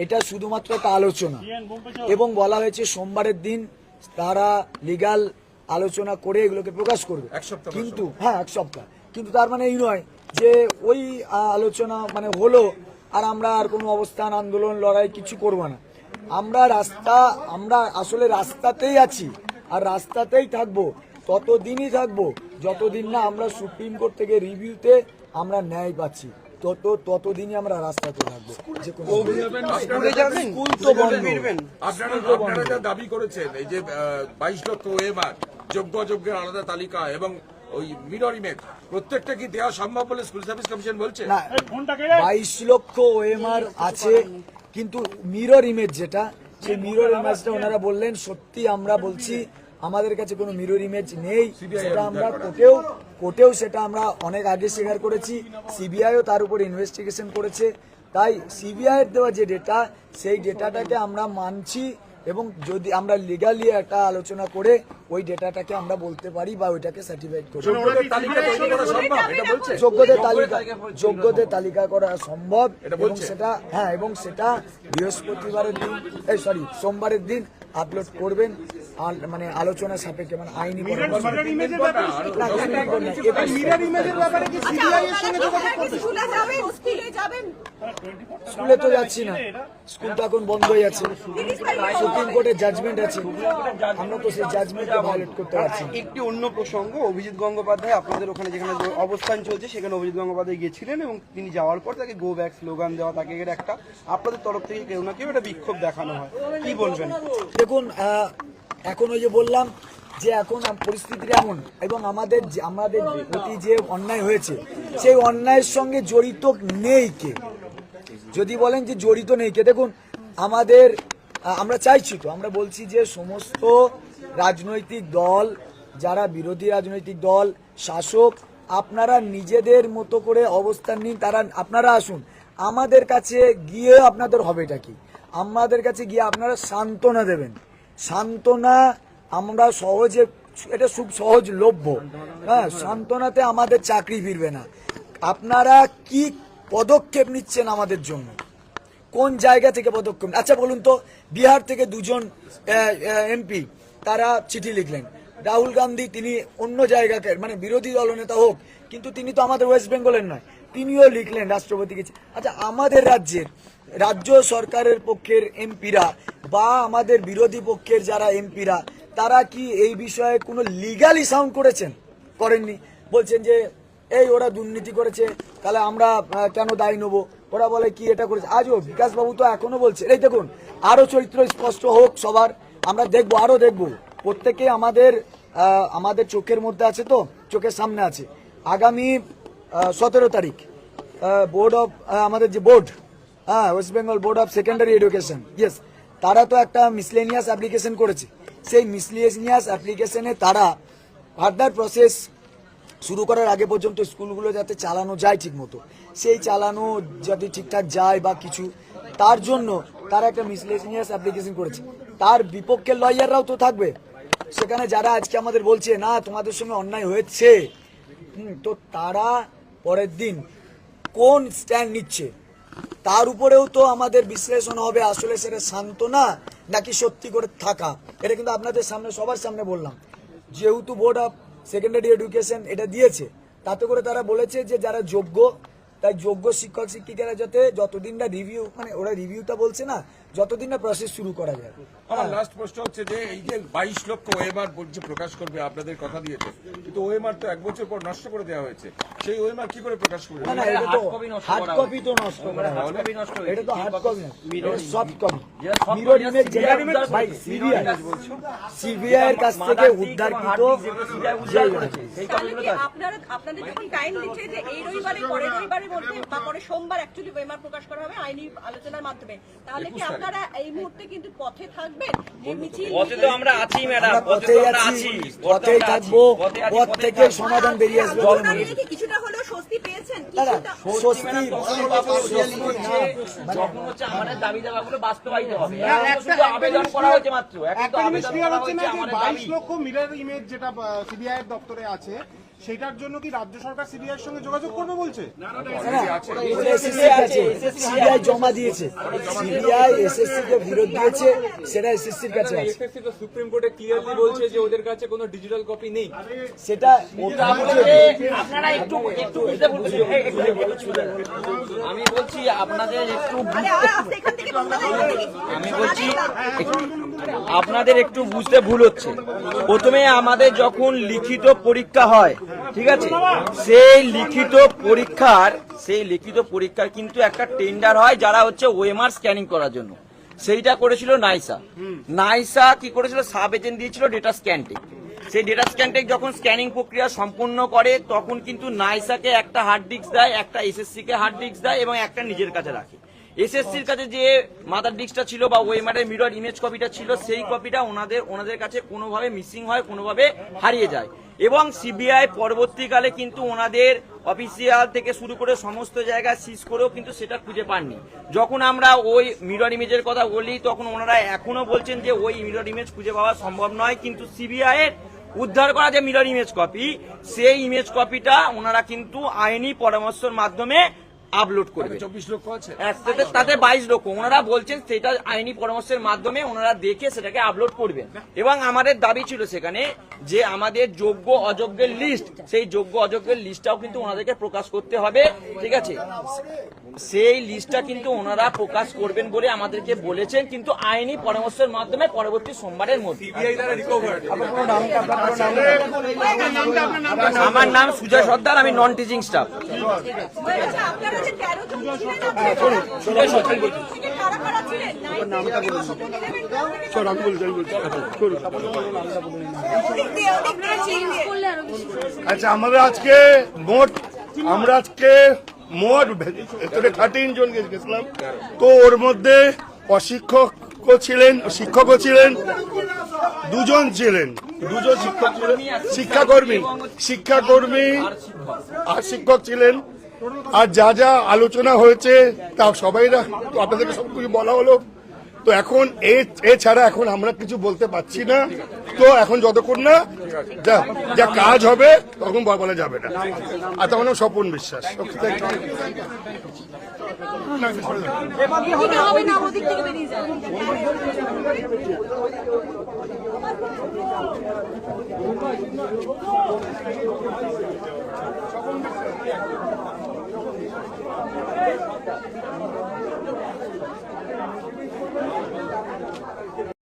এটা শুধুমাত্র একটা আলোচনা এবং বলা হয়েছে সোমবারের দিন তারা লিগ্যাল আলোচনা করে এগুলোকে প্রকাশ করবে। কিন্তু হ্যাঁ, 1 সপ্তাহ, কিন্তু তার মানে এই নয় যে ওই আলোচনা মানে হলো আর আমরা আর কোনো অবস্থান আন্দোলন লড়াই কিছু করব না। আমরা আসলে রাস্তাতেই আছি আর রাস্তাতেই থাকবো, ততদিনই থাকবো যতদিন না আমরা সুপ্রিম কোর্ট থেকে রিভিউতে আমরা ন্যায় পাচ্ছি, ততদিনই আমরা রাস্তাতে থাকবো। স্কুল তো বন্ধ। আপনারা যা দাবি করেছেন এই যে 22 লক্ষ ওএমআর যোগ্য অযোগ্যের আলাদা তালিকা এবং ওই মিরর ইমেজ প্রত্যেকটা কি দেওয়া সম্ভব বলে স্কুল সার্ভিস কমিশন বলছে? না, 22 লক্ষ ওএমআর আছে, কিন্তু মিরর ইমেজ যেটা, সেই মিরর ইমেজটা ওনারা বললেন সত্যি আমরা বলছি আমাদের কাছে কোনো মিরর ইমেজ নেই। সেটা আমরা কোর্টেও সেটা আমরা অনেক আগে স্বীকার করেছি, সিবিআইও তার উপর ইনভেস্টিগেশন করেছে। তাই সিবিআই এর দেওয়া যে ডেটা, সেই ডেটাটাকে আমরা মানছি এবং যদি আমরা লিগালি একটা আলোচনা করে ওই ডেটাটাকে আমরা বলতে পারি বা ওইটাকে সার্টিফাইড করি। যোগ্যদের তালিকা করা সম্ভব এবং সেটা এবং সেটা বৃহস্পতিবারের দিন সোমবারের দিন আপলোড করবেন, মানে আলোচনা সাপেক্ষে, মানে আইনি স্কুলে তো যাচ্ছি না, স্কুল তো এখন বন্ধ হয়ে যাচ্ছে, সুপ্রিম কোর্টের জাজমেন্ট আছে, আমরা তো সেই জাজমেন্টকে ভায়োলেট করতে পারছি। একটি অন্য প্রসঙ্গ, অভিজিৎ গঙ্গোপাধ্যায় আপনাদের ওখানে যেখানে অবস্থান চলছে সেখানে অভিজিৎ গঙ্গোপাধ্যায় গিয়েছিলেন এবং তিনি যাওয়ার পর তাকে গো ব্যাক স্লোগান দেওয়া, তাকে একটা আপনাদের তরফ থেকে কেউ না কেউ একটা বিক্ষোভ দেখানো হয়, কি বলবেন? দেখুন, এখন ওই যে বললাম যে এখন পরিস্থিতিটা এমন এবং আমাদের প্রতি যে অন্যায় হয়েছে সেই অন্যায়ের সঙ্গে জড়িত নেই কে, যদি বলেন যে জড়িত নেই কে, দেখুন আমরা চাইছি তো, আমরা বলছি যে সমস্ত রাজনৈতিক দল, যারা বিরোধী রাজনৈতিক দল, শাসক, আপনারা নিজেদের মতো করে অবস্থান নিন, আপনারা আসুন আমাদের কাছে গিয়ে, আপনাদের হবেটা কি, আমাদের কাছে গিয়ে আপনারা সান্ত্বনা দেবেন। সান্ত্বনা আমরা সহজে, এটা খুব সহজলভ্য, হ্যাঁ, সান্ত্বনাতে আমাদের চাকরি ফিরবে না। আপনারা কি পদক্ষেপ নিচ্ছেন আমাদের জন্য, কোন জায়গা থেকে পদক্ষেপ? আচ্ছা বলুন তো, বিহার থেকে 2জন এমপি তারা চিঠি লিখলেন, রাহুল গান্ধী তিনি অন্য জায়গাকে, মানে বিরোধী দলনেতা হোক, কিন্তু তিনি তো আমাদের ওয়েস্ট বেঙ্গলের নয়, তিনিও লিখলেন রাষ্ট্রপতিকে। আচ্ছা, আমাদের রাজ্য সরকারের পক্ষের এমপিরা বা আমাদের বিরোধী পক্ষের যারা এমপিরা, তারা কি এই বিষয়ে কোনো লিগালি সাউন্ড করেননি? বলছেন যে এই ওরা দুর্নীতি করেছে, তাহলে আমরা কেন দায়ী নেবো? ওরা বলে কি এটা করেছে। আজও বিকাশ বাবু তো এখনো বলছে, এই দেখুন, আরো চরিত্র স্পষ্ট হোক সবার, আমরা দেখবো, আরো দেখবো, প্রত্যেকে আমাদের চোখের মধ্যে আছে, তো চোখের সামনে আছে। আগামী 17 তারিখ আমাদের যে board, West Bengal board of secondary education, yes, তারা তো একটা মিসলেনিয়াস অ্যাপ্লিকেশন করেছে। সেই মিসলেনিয়াস অ্যাপ্লিকেশনে তারা ফার্দার প্রসেস শুরু করার আগে পর্যন্ত স্কুলগুলো যাতে চালানো যায় ঠিক মতো, সেই চালানো যাতে ঠিকঠাক যায় বা কিছু, তার জন্য তারা একটা মিসলেনিয়াস অ্যাপ্লিকেশন করেছে। তার বিপক্ষের লয়াররাও তো থাকবে সেখানে, যারা আজকে আমাদের বলছে না তোমাদের সঙ্গে অন্যায় হয়েছে, তো তারা পরের দিন কোন স্ট্যান্ড নিচ্ছে তার উপরেও তো আমাদের বিশ্লেষণ হবে, আসলে সেটা সান্ত্বনা নাকি সত্যি করে থাকা। এটা কিন্তু আপনাদের সামনে, সবার সামনে বললাম, যেহেতু বোর্ড অফ সেকেন্ডারি এডুকেশন এটা দিয়েছে, তাতে করে তারা বলেছে যে যারা যোগ্য, তাই যোগ্য শিক্ষক শিক্ষিকারা যাতে যতদিন না রিভিউ, মানে ওরা রিভিউটা বলছে না, যতদিন না প্রসেস শুরু করা যায়। আমার লাস্ট প্রশ্ন হচ্ছে যে এই যে 22 লক্ষ ওএমআর বলছে প্রকাশ করবে, আপনাদের কথা দিয়েছে, কিন্তু ওএমআর তো 1 বছর পর নষ্ট করে দেওয়া হয়েছে, সেই ওএমআর কি করে প্রকাশ করবে? না, এটা তো হার্ড কপি তো নষ্ট করা হয়, এটা তো হার্ড কপি না, সফট কপি। মিরর ইমেজ যেটা ভাই সিবিআই এর কাছ থেকে উদ্ধারকৃত, আপনাদের যখন টাইম দিচ্ছে যে এই রবিবারে, পরের রবিবারের মধ্যে বা পরে সোমবার অ্যাকচুয়ালি ওএমআর প্রকাশ করা হবে আইনি আলোচনার মাধ্যমে, তাহলে কি আপনারা এই মুহূর্তে কিন্তু পথে থাকবেন? যে মিছিল, পথে তো আমরা আছি ম্যাডাম, পথেই থাকবো, পথ থেকে সমাধান বেরিয়ে আসবে বলে মনে কি কিছুটা হলেও স্বস্তি পেয়েছেন? স্বস্তি যখন হচ্ছে আমাদের দাবি দাবাগুলো বাস্তবায়িত হবে, শুধু আবেদন করা হয়েছে মাত্র। একটা জিনিস ক্লিয়ার হচ্ছে না যে 22 লক্ষ মিরর ইমেজ যেটা সিবিআই এর দপ্তরে আছে, সেটার জন্য কি রাজ্য সরকার সিবিআইয়ের সঙ্গে যোগাযোগ করবে বলছে? সিবিআই জমা দিয়েছে, সিবিআই এসএসসি কে বিরোধ দিয়েছে, সেটা এসএসসির কাছে আছে। এসএসসি তো সুপ্রিম কোর্টে ক্লিয়ারলি বলছে যে ওদের কাছে কোনো ডিজিটাল কপি নেই। সেটা আপনারা একটু একটু বুঝতে বলছেন। আমি বলছি আপনাদের একটু এখান থেকে বন্ধ করে দিই। আমি বলছি আপনাদের একটু বুঝতে ভুল হচ্ছে। প্রথমে আমাদের যখন লিখিত পরীক্ষা হয়, ঠিক আছে, সেই লিখিত পরীক্ষার কিন্তু একটা টেন্ডার হয় যারা হচ্ছে ওএমআর স্ক্যানিং করার জন্য। সেইটা করেছিল নাইসা কি করেছিল, সাব এজেন্ট দিয়েছিল ডেটা স্ক্যানটেক। সেই ডেটা স্ক্যানটেক যখন স্ক্যানিং প্রক্রিয়া সম্পূর্ণ করে তখন কিন্তু নাইসাকে একটা হার্ড ডিস্ক দেয়, একটা এসএসসি কে হার্ড ডিস্ক দেয় এবং একটা নিজের কাছে রাখে। এসএসসির কাছে যে মাদার ডিস্কটা ছিল বা ওএমআর এর মিরর ইমেজ কপিটা ছিল, সেই কপিটা ওনাদের কাছে কোনোভাবে মিসিং হয়, কোনোভাবে হারিয়ে যায়। এবং সিবিআই পরবর্তীকালে কিন্তু ওনাদের অফিসিয়াল থেকে শুরু করে সমস্ত জায়গায় সিজ করেও কিন্তু সেটা খুঁজে পাননি। যখন আমরা ওই মিরর ইমেজের কথা বলি তখন ওনারা এখনো বলছেন যে ওই মিরর ইমেজ খুঁজে পাওয়া সম্ভব নয়, কিন্তু সিবিআই এর উদ্ধার করা যে মিরর ইমেজ কপি, সেই ইমেজ কপিটা ওনারা কিন্তু আইনি পরামর্শের মাধ্যমে আপলোড করবে। 24 লক্ষ আছে, তাতে 22 লক্ষ ওনারা বলছেন সেটা আইনি পরামর্শের মাধ্যমে ওনারা দেখে সেটাকে আপলোড করবেন। এবং আমাদের দাবি ছিল সেখানে যে আমাদের যোগ্য অযোগ্যের লিস্ট, সেই যোগ্য অযোগ্যের লিস্টটাও কিন্তু ওনাদেরকে প্রকাশ করতে হবে, ঠিক আছে। সেই লিস্টটা কিন্তু ওনারা প্রকাশ করবেন বলে আমাদেরকে বলেছেন, কিন্তু আইনি পরামর্শের মাধ্যমে পরবর্তী সোমবারের মধ্যে। আমার নাম সুজয় সর্দার, আমি নন টিচিং স্টাফ। আচ্ছা, আপনারা যে 13 জন ছিলেন, কারা কারা ছিলেন? ওদিক দিয়ে চিন দিয়ে। আচ্ছা, আমরা আজকে মোট 13 জন গেছিলাম। তো ওর মধ্যে অশিক্ষকও ছিলেন, শিক্ষকও ছিলেন, দুজন শিক্ষক ছিলেন, শিক্ষাকর্মী আর শিক্ষক ছিলেন। আর যা যা আলোচনা হয়েছে তা সবাই আপনাদেরকে সব কিছু বলা হলো। তো এখন এছাড়া এখন আমরা কিছু বলতে পারছি না। তো এখন যতক্ষণ না যা কাজ হবে তখন বলা যাবে না। আর তখন স্বপন বিশ্বাস। হবে না, ওদিক থেকে বেরিয়ে যান।